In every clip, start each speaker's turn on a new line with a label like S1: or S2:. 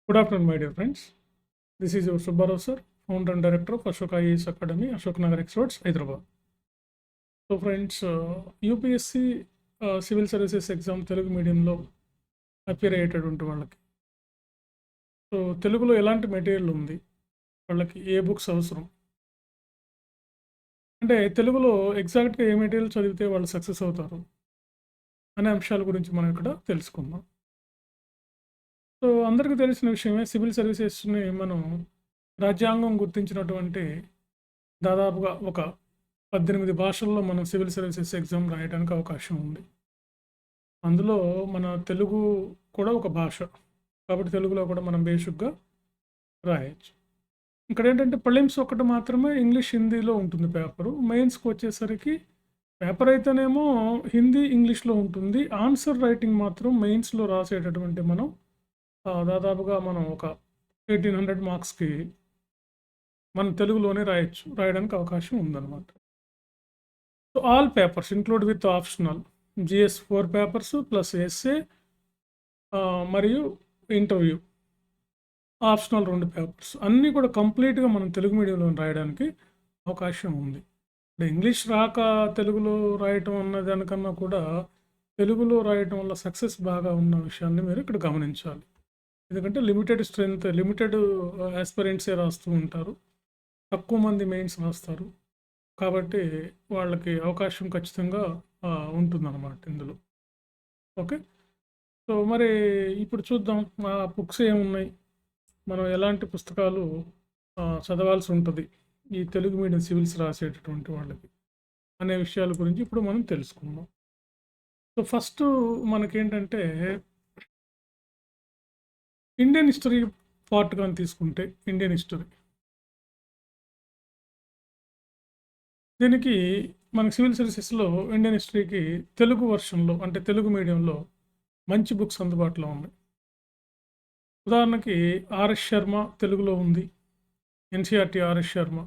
S1: Good afternoon, my dear friends. This is your Subbarao sir, founder and director of Ashok IAS Academy, Ashok Nagar Experts, Hyderabad. So, friends, UPSC civil services exam Telugu మీడియంలో appear అయ్యేటటువంటి వాళ్ళకి so తెలుగులో ఎలాంటి material ఉంది, వాళ్ళకి ఏ books అవసరం, అంటే తెలుగులో ఎగ్జాక్ట్గా ఏ మెటీరియల్ చదివితే వాళ్ళు సక్సెస్ అవుతారు అనే అంశాల గురించి మనం ఇక్కడ తెలుసుకుందాం. సో అందరికీ తెలిసిన విషయమే, సివిల్ సర్వీసెస్ని మనం రాజ్యాంగం గుర్తించినటువంటి దాదాపుగా ఒక 18 భాషల్లో మనం సివిల్ సర్వీసెస్ ఎగ్జామ్ రాయడానికి అవకాశం ఉంది. అందులో మన తెలుగు కూడా ఒక భాష కాబట్టి తెలుగులో కూడా మనం బేసిక్గా రాయొచ్చు. ఇక్కడ ఏంటంటే ప్రిలిమ్స్ ఒకటి మాత్రమే ఇంగ్లీష్ హిందీలో ఉంటుంది పేపరు. మెయిన్స్కి వచ్చేసరికి పేపర్ అయితేనేమో హిందీ ఇంగ్లీష్లో ఉంటుంది. ఆన్సర్ రైటింగ్ మాత్రం మెయిన్స్లో రాసేటటువంటి మనం దాదాపుగా మనం ఒక 1800 మార్క్స్కి మనం తెలుగులోనే రాయడానికి అవకాశం ఉందన్నమాట. So all papers include with optional GS 4 papers plus SA మరియు ఇంటర్వ్యూ ఆప్షనల్ 2 పేపర్స్ అన్నీ కూడా కంప్లీట్గా మనం తెలుగు మీడియంలో రాయడానికి అవకాశం ఉంది. ఇంగ్లీష్ రాక తెలుగులో రాయటం అన్న దానికన్నా కూడా తెలుగులో రాయటం వల్ల సక్సెస్ బాగా ఉన్న విషయాన్ని మీరు ఇక్కడ గమనించాలి. ఎందుకంటే లిమిటెడ్ స్ట్రెంత్, లిమిటెడ్ ఆస్పిరెంట్సే రాస్తూ ఉంటారు, తక్కువ మంది మెయిన్స్ రాస్తారు. కాబట్టి వాళ్ళకి అవకాశం ఖచ్చితంగా ఉంటుందన్నమాట ఇందులో. ఓకే, సో మరి ఇప్పుడు చూద్దాం ఆ బుక్స్ ఏమున్నాయి, మనం ఎలాంటి పుస్తకాలు చదవాల్సి ఉంటుంది ఈ తెలుగు మీడియం సివిల్స్ రాసేటటువంటి వాళ్ళకి అనే విషయాల గురించి ఇప్పుడు మనం తెలుసుకుందాం. సో ఫస్ట్ మనకేంటంటే ఇండియన్ హిస్టరీ పార్ట్ కానీ తీసుకుంటే, ఇండియన్ హిస్టరీ దీనికి మనకి సివిల్ సర్వీసెస్లో ఇండియన్ హిస్టరీకి తెలుగు వర్షన్లో అంటే తెలుగు మీడియంలో మంచి బుక్స్ అందుబాటులో ఉన్నాయి. ఉదాహరణకి ఆర్ఎస్ శర్మ తెలుగులో ఉంది, ఎన్సీఆర్టీ ఆర్ఎస్ శర్మ,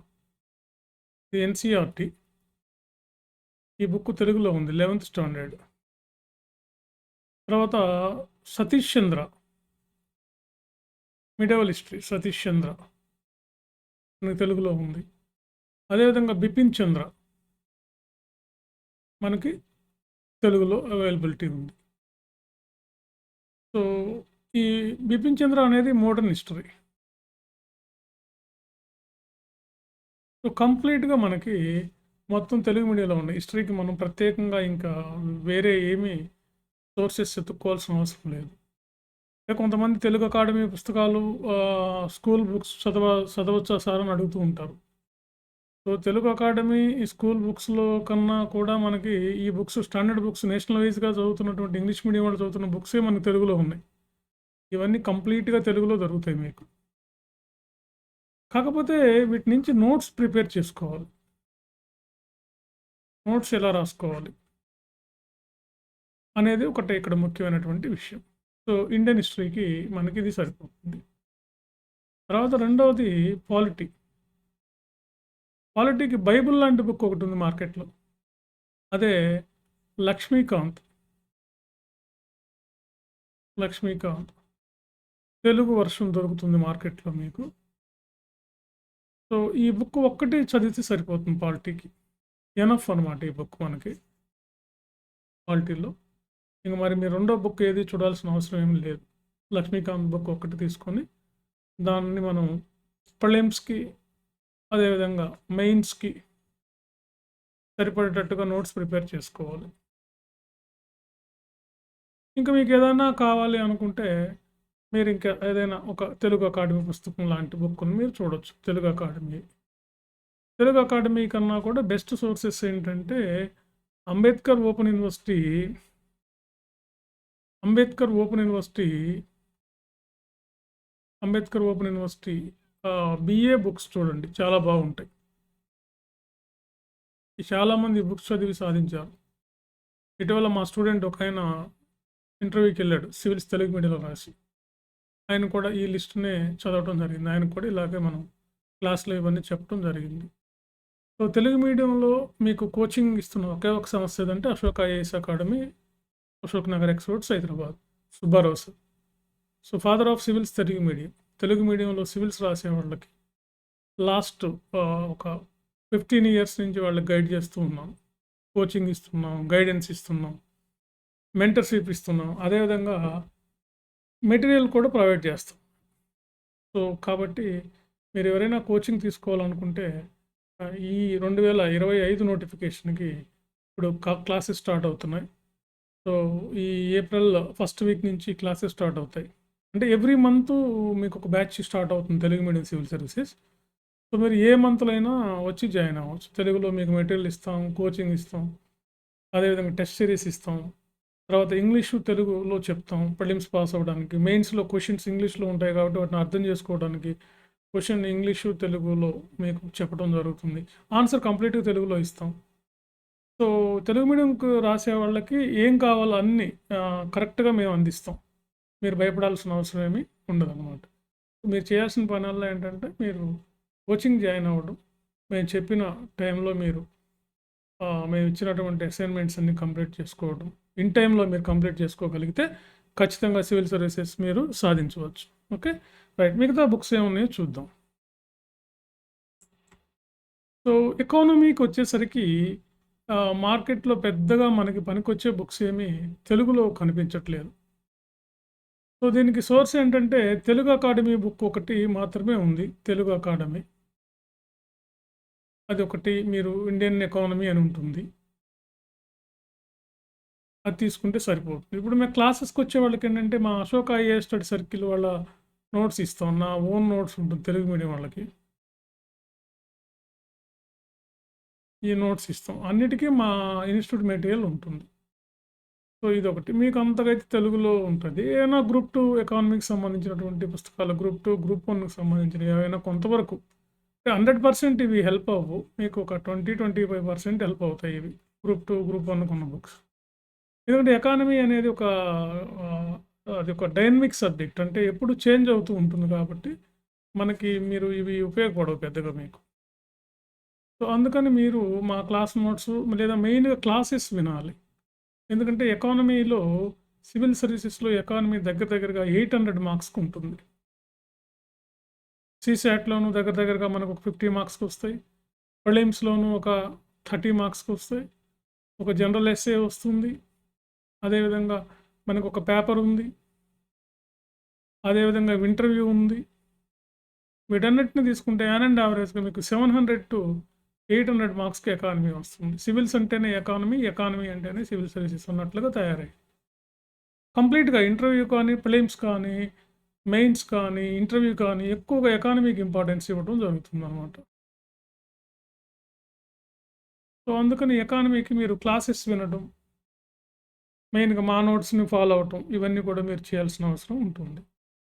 S1: ఇది ఎన్సీఆర్టీ. ఈ బుక్ తెలుగులో ఉంది 11th స్టాండర్డ్. తర్వాత సతీష్ చంద్ర మిడవల్ హిస్టరీ, సతీష్ చంద్ర మనకి తెలుగులో ఉంది. అదేవిధంగా బిపిన్ చంద్ర మనకి తెలుగులో అవైలబిలిటీ ఉంది. సో ఈ బిపిన్ చంద్ర అనేది మోడర్న్ హిస్టరీ. సో కంప్లీట్గా మనకి మొత్తం తెలుగు మీడియంలో ఉన్నాయి. హిస్టరీకి మనం ప్రత్యేకంగా ఇంకా వేరే ఏమీ సోర్సెస్ ఎత్తుక్కోవాల్సిన అవసరం లేదు. కొంతమంది తెలుగు అకాడమీ పుస్తకాలు స్కూల్ బుక్స్ చదవచ్చా సార్ అని అడుగుతూ ఉంటారు. సో తెలుగు అకాడమీ ఈ స్కూల్ బుక్స్లో కన్నా కూడా మనకి ఈ బుక్స్ స్టాండర్డ్ బుక్స్ నేషనల్ వైజ్గా చదువుతున్నటువంటి ఇంగ్లీష్ మీడియం వాళ్ళు చదువుతున్న బుక్సే మనకి తెలుగులో ఉన్నాయి. ఇవన్నీ కంప్లీట్గా తెలుగులో దొరుకుతాయి మీకు. కాకపోతే వీటి నుంచి నోట్స్ ప్రిపేర్ చేసుకోవాలి. నోట్స్ ఎలా రాసుకోవాలి అనేది ఒకటి ఇక్కడ ముఖ్యమైనటువంటి విషయం. సో ఇండియన్ హిస్టరీకి మనకి ఇది సరిపోతుంది. తర్వాత రెండవది పాలిటీ. పాలిటీకి బైబుల్ లాంటి బుక్ ఒకటి ఉంది మార్కెట్లో, అదే లక్ష్మీకాంత్ తెలుగు వర్షన్ దొరుకుతుంది మార్కెట్లో మీకు. సో ఈ బుక్ ఒక్కటి చదివితే సరిపోతుంది పాలిటీకి, ఎనఫ్ అనమాట ఈ బుక్ మనకి పాలిటీలో. ఇంక మరి మీరు రెండో బుక్ ఏది చూడాల్సిన అవసరం ఏమి లేదు. లక్ష్మీకాంత్ బుక్ ఒక్కటి తీసుకొని దాన్ని మనం ప్రిలిమ్స్కి అదేవిధంగా మెయిన్స్కి సరిపడేటట్టుగా నోట్స్ ప్రిపేర్ చేసుకోవాలి. ఇంకా మీకు ఏదైనా కావాలి అనుకుంటే మీరు ఇంకా ఏదైనా ఒక తెలుగు అకాడమీ పుస్తకం లాంటి బుక్ని మీరు చూడొచ్చు. తెలుగు అకాడమీ కన్నా కూడా బెస్ట్ సోర్సెస్ ఏంటంటే Ambedkar open university BA books చూడండి, చాలా బాగుంటాయి. చాలామంది బుక్స్ చదివి సాధించారు. ఇటీవల మా స్టూడెంట్ ఒక ఆయన ఇంటర్వ్యూకి వెళ్ళాడు, సివిల్స్ తెలుగు మీడియంలో రాసి. ఆయన కూడా ఈ లిస్టునే చదవటం జరిగింది. ఆయన కూడా ఇలాగే మనం క్లాస్లో ఇవన్నీ చెప్పడం జరిగింది. సో తెలుగు మీడియంలో మీకు కోచింగ్ ఇస్తున్న ఒకే ఒక సంస్థ ఏదంటే Ashok IAS academy, Ashok Nagar experts, Hyderabad, Subbarao sir. So father of civils Telugu medium. Telugu మీడియంలో సివిల్స్ రాసే వాళ్ళకి లాస్ట్ ఒక 15 ఇయర్స్ నుంచి వాళ్ళకి గైడ్ చేస్తూ ఉన్నాం. కోచింగ్ ఇస్తున్నాం, గైడెన్స్ ఇస్తున్నాం, మెంటర్‌షిప్ ఇస్తున్నాం. అదేవిధంగా మెటీరియల్ కూడా ప్రొవైడ్ చేస్తాం. సో కాబట్టి మీరు ఎవరైనా కోచింగ్ తీసుకోవాలనుకుంటే ఈ 2025 నోటిఫికేషన్‌కి ఇప్పుడు క్లాసెస్ స్టార్ట్ అవుతున్నాయి. సో ఈ ఏప్రిల్ ఫస్ట్ వీక్ నుంచి క్లాసెస్ స్టార్ట్ అవుతాయి. అంటే ఎవ్రీ మంత్ మీకు ఒక బ్యాచ్ స్టార్ట్ అవుతుంది Telugu medium civil services. So మీరు ఏ మంత్‌లో అయినా వచ్చి జాయిన్ అవ్వచ్చు. తెలుగులో మీకు మెటీరియల్ ఇస్తాం, కోచింగ్ ఇస్తాం. అదేవిధంగా టెస్ట్ సిరీస్ ఇస్తాం. తర్వాత ఇంగ్లీషు, తెలుగులో చెప్తాం ప్రిలిమ్స్ పాస్ అవ్వడానికి. మెయిన్స్‌లో క్వెషన్స్ ఇంగ్లీష్‌లో ఉంటాయి కాబట్టి వాటిని అర్థం చేసుకోవడానికి క్వెషన్ ఇంగ్లీషు, తెలుగులో మీకు చెప్పడం జరుగుతుంది. ఆన్సర్ కంప్లీట్‌గా తెలుగులో ఇస్తాం. సో తెలుగు మీడియంకు రాసే వాళ్ళకి ఏం కావాలో అన్నీ కరెక్ట్‌గా మేము అందిస్తాం. మీరు భయపడాల్సిన అవసరం ఏమీ ఉండదనమాట. మీరు చేయాల్సిన పనల్లా ఏంటంటే మీరు కోచింగ్ జాయిన్ అవ్వడం, మేము చెప్పిన టైంలో మీరు మేము ఇచ్చినటువంటి అసైన్మెంట్స్ అన్నీ కంప్లీట్ చేసుకోవడం, ఇన్ టైంలో మీరు కంప్లీట్ చేసుకోగలిగితే ఖచ్చితంగా సివిల్ సర్వీసెస్ మీరు సాధించవచ్చు. Okay, right. మిగతా బుక్స్ ఏమున్నాయో చూద్దాం. సో ఎకానమీకి వచ్చేసరికి మార్కెట్లో పెద్దగా మనకి పనికొచ్చే బుక్స్ ఏమీ తెలుగులో కనిపించట్లేదు. సో దీనికి సోర్స్ ఏంటంటే తెలుగు అకాడమీ బుక్ ఒకటి మాత్రమే ఉంది. తెలుగు అకాడమీ అది ఒకటి, మీరు ఇండియన్ ఎకానమీ అని ఉంటుంది, అది తీసుకుంటే సరిపోతుంది. ఇప్పుడు మేము క్లాసెస్కి వచ్చే వాళ్ళకి ఏంటంటే మా అశోక్ ఐఏఎస్ స్టడీ సర్కిల్ వాళ్ళ నోట్స్ ఇస్తాం. నా ఓన్ నోట్స్ ఉంటుంది తెలుగు మీడియం వాళ్ళకి. ఈ నోట్స్ ఇస్తాం. అన్నిటికీ మా ఇన్స్టిట్యూట్ మెటీరియల్ ఉంటుంది. సో ఇదొకటి. మీకు అంతగా అయితే తెలుగులో ఉంటుంది. ఏమైనా గ్రూప్ 2 ఎకానమీకి సంబంధించినటువంటి పుస్తకాలు, గ్రూప్ 2, గ్రూప్ 1కి సంబంధించినవి ఏవైనా కొంతవరకు 100% ఇవి హెల్ప్ అవ్వవు. మీకు ఒక 20-25% హెల్ప్ అవుతాయి ఇవి గ్రూప్ 2, గ్రూప్ 1కు ఉన్న బుక్స్. ఎందుకంటే ఎకానమీ అనేది అది ఒక డైనమిక్ సబ్జెక్ట్. అంటే ఎప్పుడు చేంజ్ అవుతూ ఉంటుంది కాబట్టి మనకి మీరు ఇవి ఉపయోగపడవు పెద్దగా మీకు. సో అందుకని మీరు మా క్లాస్ నోట్స్ లేదా మెయిన్‌గా క్లాసెస్ వినాలి. ఎందుకంటే ఎకానమీలో సివిల్ సర్వీసెస్‌లో ఎకానమీ దగ్గరగా 800 మార్క్స్‌కి ఉంటుంది. సీసాట్‌లోను దగ్గరగా మనకు ఒక 50 మార్క్స్‌కి వస్తాయి. ప్రిలిమ్స్‌లోను ఒక 30 మార్క్స్‌కి వస్తాయి. ఒక జనరల్ ఎస్సే వస్తుంది. అదేవిధంగా మనకు ఒక పేపర్ ఉంది. అదేవిధంగా ఇంటర్వ్యూ ఉంది. వీటన్నిటిని తీసుకుంటే యావరేజ్‌గా మీకు 700-800 మార్క్స్‌కి ఎకానమీ వస్తుంది. సివిల్స్ అంటేనే ఎకానమీ, ఎకానమీ అంటేనే సివిల్ సర్వీసెస్ అన్నట్లుగా తయారయ్యాయి. కంప్లీట్‌గా ఇంటర్వ్యూ కానీ, ప్రిలిమ్స్ కానీ, మెయిన్స్ కానీ, ఇంటర్వ్యూ కానీ ఎక్కువగా ఎకానమీకి ఇంపార్టెన్స్ ఇవ్వడం జరుగుతుందనమాట. సో అందుకని ఎకానమీకి మీరు క్లాసెస్ వినడం, మెయిన్‌గా మా నోట్స్‌ని ఫాలో అవ్వటం, ఇవన్నీ కూడా మీరు చేయాల్సిన అవసరం ఉంటుంది.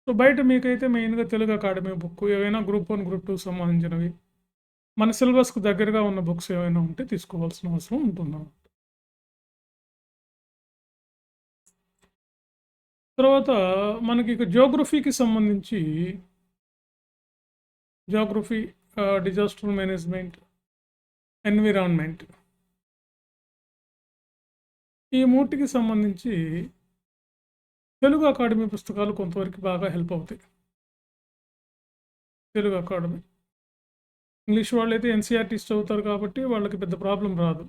S1: సో బయట మీకైతే మెయిన్‌గా తెలుగు అకాడమీ బుక్ ఏవైనా గ్రూప్ 1, గ్రూప్ 2 సంబంధించినవి మన సిలబస్‌కు దగ్గరగా ఉన్న బుక్స్ ఏవైనా ఉంటే తీసుకోవాల్సిన అవసరం ఉంటుందన్నమాట. తర్వాత మనకి ఇక జియోగ్రఫీకి సంబంధించి జియోగ్రఫీ, డిజాస్టర్ మేనేజ్మెంట్, ఎన్విరాన్మెంట్, ఈ మూటికి సంబంధించి తెలుగు అకాడమీ పుస్తకాలు కొంతవరకు బాగా హెల్ప్ అవుతాయి. తెలుగు అకాడమీ ఇంగ్లీష్ వాళ్ళైతే ఎన్సీఆర్టీస్ చదువుతారు కాబట్టి వాళ్ళకి పెద్ద ప్రాబ్లం రాదు.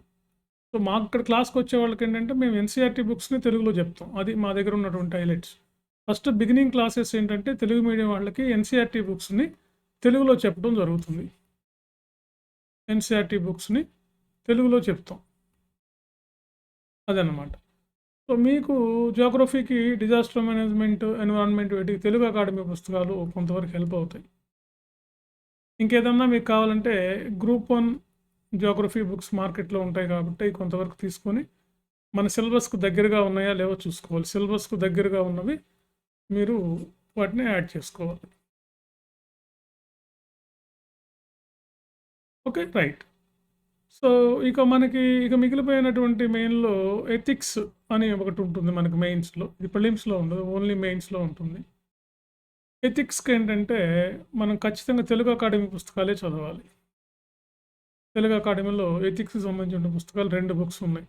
S1: సో మాకు ఇక్కడ క్లాస్కి వచ్చే వాళ్ళకి ఏంటంటే మేము ఎన్సీఆర్టీ బుక్స్ని తెలుగులో చెప్తాం. అది మా దగ్గర ఉన్నటువంటి హైలైట్స్. ఫస్ట్ బిగినింగ్ క్లాసెస్ ఏంటంటే తెలుగు మీడియం వాళ్ళకి ఎన్సీఆర్టీ బుక్స్ని తెలుగులో చెప్పడం జరుగుతుంది. ఎన్సీఆర్టీ బుక్స్ని తెలుగులో చెప్తాం, అదనమాట. సో మీకు జియోగ్రఫీకి డిజాస్టర్ మేనేజ్మెంట్, ఎన్విరాన్మెంట్ వీటికి తెలుగు అకాడమీ పుస్తకాలు కొంతవరకు హెల్ప్ అవుతాయి. ఇంకేదన్నా మీకు కావాలంటే గ్రూప్ 1 జియోగ్రఫీ బుక్స్ మార్కెట్లో ఉంటాయి కాబట్టి కొంతవరకు తీసుకొని మన సిలబస్కు దగ్గరగా ఉన్నాయా లేవో చూసుకోవాలి. సిలబస్కు దగ్గరగా ఉన్నవి మీరు వాటిని యాడ్ చేసుకోవాలి. Okay, right. సో ఇక మిగిలిపోయినటువంటి మెయిన్‌లో ఎథిక్స్ అని ఒకటి ఉంటుంది మనకు మెయిన్స్‌లో. ఇది ప్రిలిమ్స్‌లో ఉండదు, ఓన్లీ మెయిన్స్‌లో ఉంటుంది. ఎథిక్స్‌కి ఏంటంటే మనం ఖచ్చితంగా తెలుగు అకాడమీ పుస్తకాలే చదవాలి. తెలుగు అకాడమీలో ఎథిక్స్‌కి సంబంధించిన పుస్తకాలు 2 బుక్స్ ఉన్నాయి.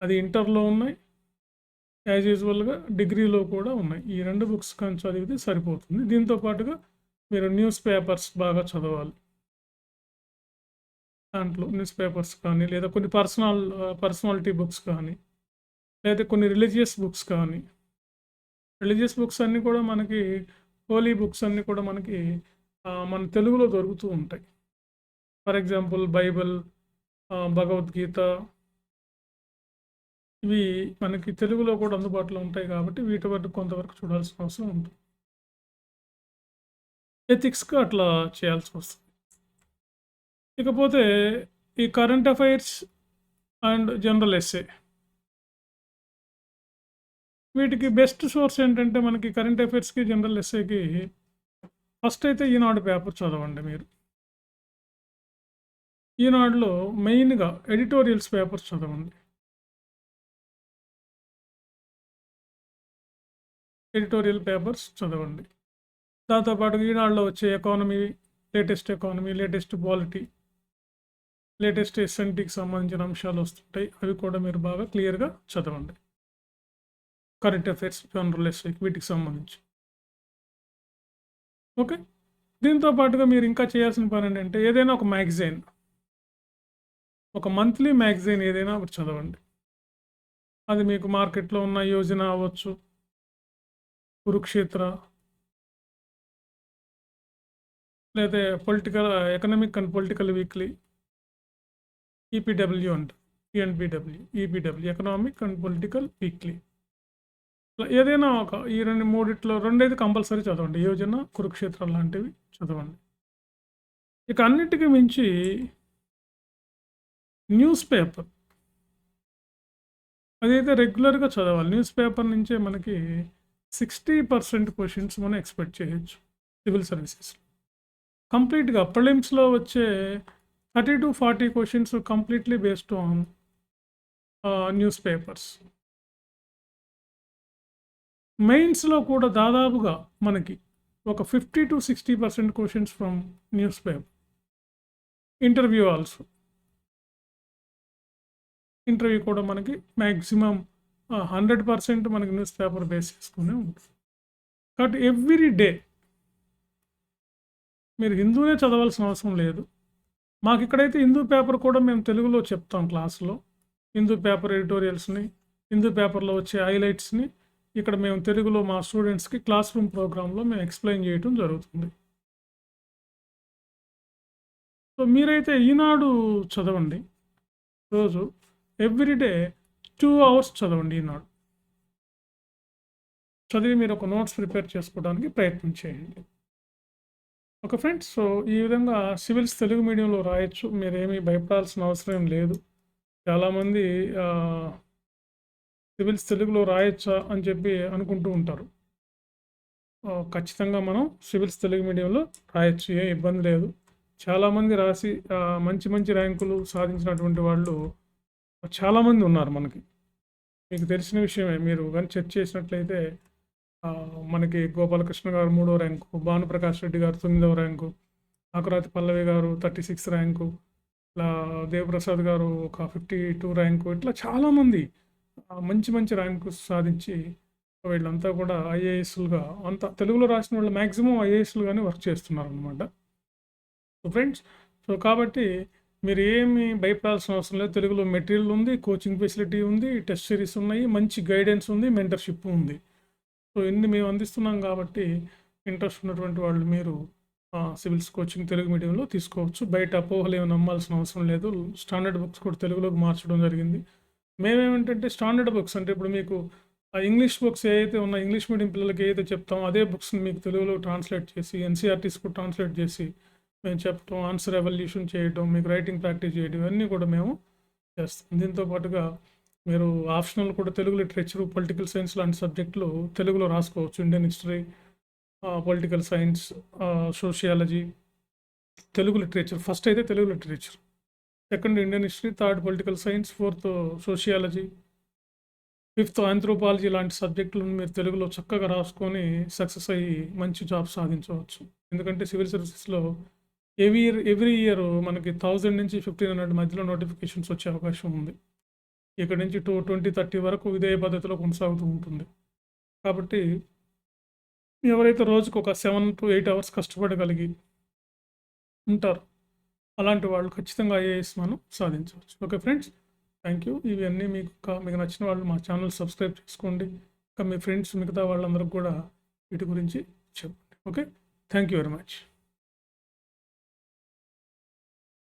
S1: అది ఇంటర్‌లో ఉన్నాయి. యాజ్ యూజువల్గా డిగ్రీలో కూడా ఉన్నాయి. ఈ 2 బుక్స్ కానీ చదివితే సరిపోతుంది. దీంతో పాటుగా మీరు న్యూస్ పేపర్స్ బాగా చదవాలి. దాంట్లో న్యూస్ పేపర్స్ కానీ, లేదా కొన్ని పర్సనాలిటీ బుక్స్ కానీ, లేదా కొన్ని రిలీజియస్ బుక్స్ కానీ. రిలీజియస్ బుక్స్ అన్నీ కూడా మనకి హోలీ బుక్స్ అన్నీ కూడా మనకి మన తెలుగులో దొరుకుతూ ఉంటాయి. ఫర్ ఎగ్జాంపుల్ బైబిల్, భగవద్గీత ఇవి మనకి తెలుగులో కూడా అందుబాటులో ఉంటాయి కాబట్టి వీటి వరకు కొంతవరకు చూడాల్సిన అవసరం ఉంటుంది. ఎథిక్స్‌గా అట్లా చేయాల్సి వస్తుంది. ఇకపోతే ఈ current affairs and general essay. వీటికి బెస్ట్ సోర్స్ ఏంటంటే మనకి కరెంట్ అఫైర్స్‌కి, జనరల్ ఎస్సేకి ఫస్ట్ అయితే ఈనాడు పేపర్ చదవండి మీరు. ఈనాడులో మెయిన్‌గా ఎడిటోరియల్స్ పేపర్స్ చదవండి. ఎడిటోరియల్ పేపర్స్ చదవండి. దాంతో పాటుగా ఈనాడులో వచ్చే ఎకానమీ, లేటెస్ట్ పాలిటీ, లేటెస్ట్ ఎస్ఎన్టీకి సంబంధించిన అంశాలు వస్తుంటాయి. అవి కూడా మీరు బాగా క్లియర్‌గా చదవండి. కరెంట్ అఫైర్స్, జనరల్ ఎస్సే వీటికి సంబంధించి. ఓకే. దీంతో పాటుగా మీరు ఇంకా చేయాల్సిన పని ఏంటంటే ఏదైనా ఒక మ్యాగజైన్, ఒక మంత్లీ మ్యాగజైన్ ఏదైనా ఒకటి చదవండి. అది మీకు మార్కెట్‌లో ఉన్న యోజన అవ్వచ్చు, కురుక్షేత్ర, లేదా economic and political weekly, EPW అంటారు. EPW economic and political weekly. ఏదైనా ఒక ఈ 2 అయితే కంపల్సరీ చదవండి. యోజన, కురుక్షేత్రం లాంటివి చదవండి. ఇక అన్నిటికీ మించి న్యూస్ పేపర్ అదైతే రెగ్యులర్‌గా చదవాలి. న్యూస్ పేపర్ నుంచే మనకి 60% క్వెషన్స్ మనం ఎక్స్‌పెక్ట్ చేయొచ్చు సివిల్ సర్వీసెస్‌లో. కంప్లీట్‌గా ప్రిలిమ్స్‌లో వచ్చే 30-40 questions completely based on news papers. మెయిన్స్‌లో కూడా దాదాపుగా మనకి ఒక 50-60% questions from news paper. Interview also. Interview కూడా మనకి మ్యాక్సిమం 100% మనకి న్యూస్ పేపర్ బేస్ చేసుకునే ఉంటుంది. కాబట్టి ఎవ్రీ డే మీరు హిందూనే చదవాల్సిన అవసరం లేదు. మాకు ఇక్కడైతే హిందూ పేపర్ కూడా మేము తెలుగులో చెప్తాం క్లాస్‌లో. హిందూ పేపర్ ఎడిటోరియల్స్‌ని, హిందూ పేపర్‌లో వచ్చే హైలైట్స్‌ని ఇక్కడ మేము తెలుగులో మా స్టూడెంట్స్‌కి క్లాస్ రూమ్ ప్రోగ్రామ్‌లో మేము ఎక్స్‌ప్లెయిన్ చేయటం జరుగుతుంది. సో మీరైతే ఈనాడు చదవండి. రోజు ఎవ్రీ డే 2 అవర్స్ చదవండి ఈనాడు. చదివి మీరు ఒక నోట్స్ ప్రిపేర్ చేసుకోవడానికి ప్రయత్నం చేయండి. Okay friends. సో ఈ విధంగా సివిల్స్ తెలుగు మీడియంలో రాయొచ్చు. మీరేమీ భయపడాల్సిన అవసరం లేదు. చాలామంది సివిల్స్ తెలుగులో రాయొచ్చా అని చెప్పి అనుకుంటూ ఉంటారు. ఖచ్చితంగా మనం సివిల్స్ తెలుగు మీడియంలో రాయొచ్చు. ఏ ఇబ్బంది లేదు. చాలామంది రాసి మంచి మంచి ర్యాంకులు సాధించినటువంటి వాళ్ళు చాలామంది ఉన్నారు మనకి. మీకు తెలిసిన విషయమే. మీరు కానీ చెక్ చేసినట్లయితే మనకి గోపాలకృష్ణ గారు 3వ ర్యాంకు, భానుప్రకాష్ రెడ్డి గారు 9వ ర్యాంకు, ఆకురాతి పల్లవి గారు 36 ర్యాంకు, ఇట్లా దేవప్రసాద్ గారు ఒక 52 ర్యాంకు, ఇట్లా చాలామంది మంచి మంచి ర్యాంకు సాధించి వీళ్ళంతా కూడా ఐఏఎస్లుగా అంతా తెలుగులో రాసిన వాళ్ళు మ్యాక్సిమం ఐఏఎస్లుగానే వర్క్ చేస్తున్నారు అనమాట. సో ఫ్రెండ్స్, సో కాబట్టి మీరు ఏమి భయపడాల్సిన అవసరం లేదు. తెలుగులో మెటీరియల్ ఉంది, కోచింగ్ ఫెసిలిటీ ఉంది, టెస్ట్ సిరీస్ ఉన్నాయి, మంచి గైడెన్స్ ఉంది, మెంటర్షిప్ ఉంది. సో ఇన్ని మేము అందిస్తున్నాం కాబట్టి ఇంట్రెస్ట్ ఉన్నటువంటి వాళ్ళు మీరు సివిల్స్ కోచింగ్ తెలుగు మీడియంలో తీసుకోవచ్చు. బయట అపోహలు ఏమి నమ్మాల్సిన అవసరం లేదు. స్టాండర్డ్ బుక్స్ కూడా తెలుగులోకి మార్చడం జరిగింది. మేమేమిటంటే స్టాండర్డ్ బుక్స్ అంటే ఇప్పుడు మీకు ఇంగ్లీష్ బుక్స్ ఏవైతే ఉన్నాయో, ఇంగ్లీష్ మీడియం పిల్లలకి ఏదైతే చెప్తామో అదే బుక్స్ని మీకు తెలుగులో ట్రాన్స్లేట్ చేసి ఎన్సీఆర్టీస్ కూడా ట్రాన్స్లేట్ చేసి మేము చెప్పటం, ఆన్సర్ ఎవల్యూషన్ చేయడం, మీకు రైటింగ్ ప్రాక్టీస్ చేయడం ఇవన్నీ కూడా మేము చేస్తాం. దీంతో పాటుగా మీరు ఆప్షనల్ కూడా తెలుగు లిటరేచర్, పొలిటికల్ సైన్స్ లాంటి సబ్జెక్టులు తెలుగులో రాసుకోవచ్చు. Indian history, political science, sociology, Telugu literature. First అయితే Telugu literature, second Indian history, third political science, fourth sociology, fifth anthropology లాంటి సబ్జెక్టులను మీరు తెలుగులో చక్కగా రాసుకొని సక్సెస్ అయ్యి మంచి జాబ్ సాధించవచ్చు. ఎందుకంటే సివిల్ సర్వీసెస్లో ఎవ్రీ ఇయర్ మనకి 1000 నుంచి 1500 మధ్యలో నోటిఫికేషన్స్ వచ్చే అవకాశం ఉంది. ఇక్కడి నుంచి 2030 వరకు ఇదే పద్ధతిలో కొనసాగుతూ ఉంటుంది. కాబట్టి ఎవరైతే రోజుకు ఒక 7 to 8 అవర్స్ కష్టపడగలిగి ఉంటారో అలాంటి వాళ్ళు ఖచ్చితంగా ఐఏఎస్ మనం సాధించవచ్చు. Okay friends, thank you. ఇవన్నీ మీకు నచ్చిన వాళ్ళు మా ఛానల్ సబ్స్క్రైబ్ చేసుకోండి. ఇంకా మీ ఫ్రెండ్స్ మిగతా వాళ్ళందరికీ కూడా వీటి గురించి చెప్పండి. Okay, thank you very much.